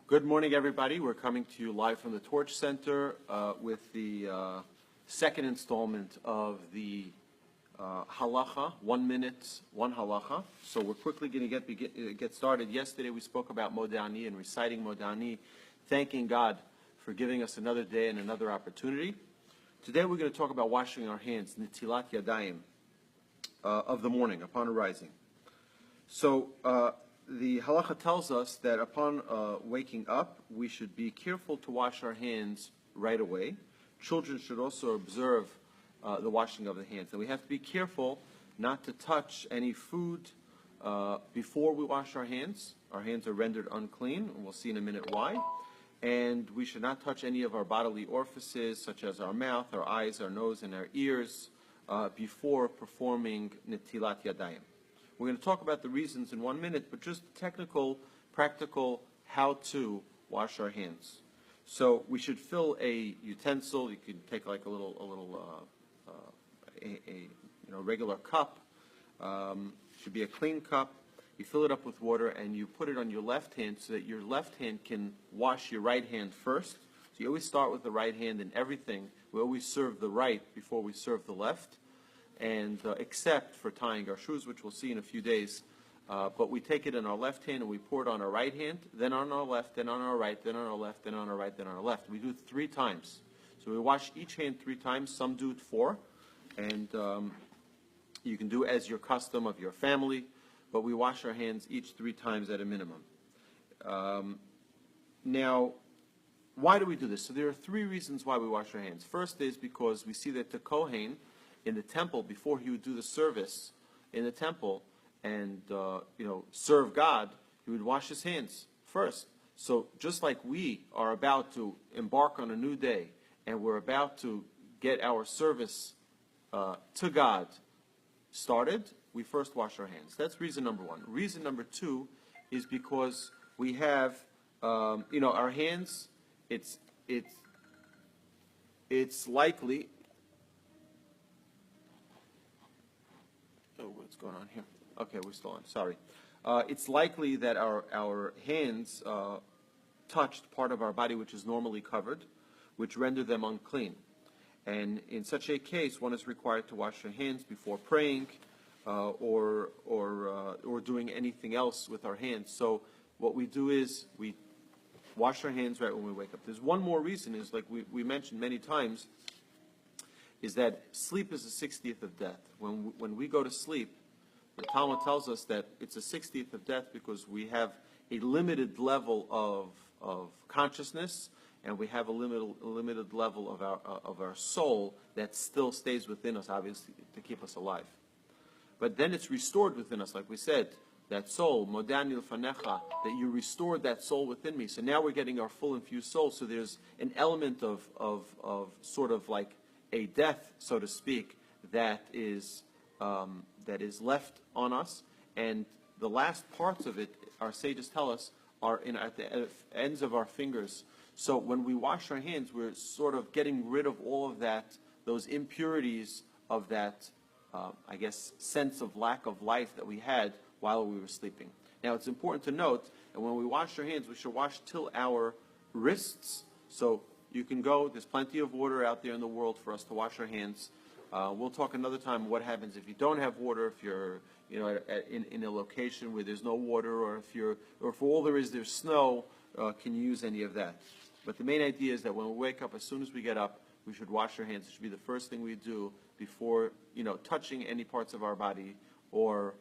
Good morning, everybody. We're coming to you live from the Torch Center with the second installment of the Halacha, 1 minute, 1 Halacha. So we're quickly going to get started. Yesterday we spoke about Modani and reciting Modani, thanking God for giving us another day and another opportunity. Today we're going to talk about washing our hands, Nitilat Yadayim, of the morning, upon arising. So, the halacha tells us that upon waking up, we should be careful to wash our hands right away. Children should also observe the washing of the hands. And we have to be careful not to touch any food before we wash our hands. Our hands are rendered unclean, and we'll see in a minute why. And we should not touch any of our bodily orifices, such as our mouth, our eyes, our nose, and our ears, before performing Nitilat Yadayim. We're going to talk about the reasons in 1 minute, but just technical, practical, how to wash our hands. So we should fill a utensil. You could take like a regular cup. Should be a clean cup. You fill it up with water and you put it on your left hand so that your left hand can wash your right hand first. So you always start with the right hand in everything. We always serve the right before we serve the left. And except for tying our shoes, which we'll see in a few days. But we take it in our left hand and we pour it on our right hand, then on our left, then on our right, then on our left, then on our right, then on our left. We do it 3 times. So we wash each hand 3 times. Some do it 4. And you can do as your custom of your family. But we wash our hands each 3 times at a minimum. Now, why do we do this? So there are 3 reasons why we wash our hands. First is because we see that the Kohen in the temple, before he would do the service in the temple and serve God, he would wash his hands first. So just like we are about to embark on a new day and we're about to get our service to God started, we first wash our hands. That's reason number 1. Reason number 2 is because we have our hands. It's likely. Oh, what's going on here? Okay, we're still on. Sorry. It's likely that our hands touched part of our body which is normally covered, which render them unclean. And in such a case, one is required to wash their hands before praying or doing anything else with our hands. So what we do is we wash our hands right when we wake up. There's one more reason, is like we mentioned many times, is that sleep is the 60th of death. When we go to sleep, the Talmud tells us that it's a 60th of death because we have a limited level of consciousness, and we have a limited level of our soul that still stays within us, obviously, to keep us alive. But then it's restored within us, like we said, that soul, modani l'fanecha, that you restored that soul within me. So now we're getting our full infused soul. So there's an element of sort of like a death, so to speak, that is left on us, and the last parts of it, our sages tell us, are at the ends of our fingers. So when we wash our hands, we're sort of getting rid of all of that, those impurities of that, sense of lack of life that we had while we were sleeping. Now, it's important to note that when we wash our hands, we should wash till our wrists. So you can go, there's plenty of water out there in the world for us to wash our hands. We'll talk another time what happens if you don't have water, if you're in a location where there's no water, or if all there is there's snow, can you use any of that? But the main idea is that when we wake up, as soon as we get up, we should wash our hands. It should be the first thing we do before touching any parts of our body or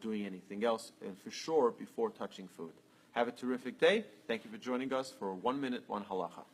doing anything else, and for sure before touching food. Have a terrific day. Thank you for joining us for 1 minute, 1 halacha.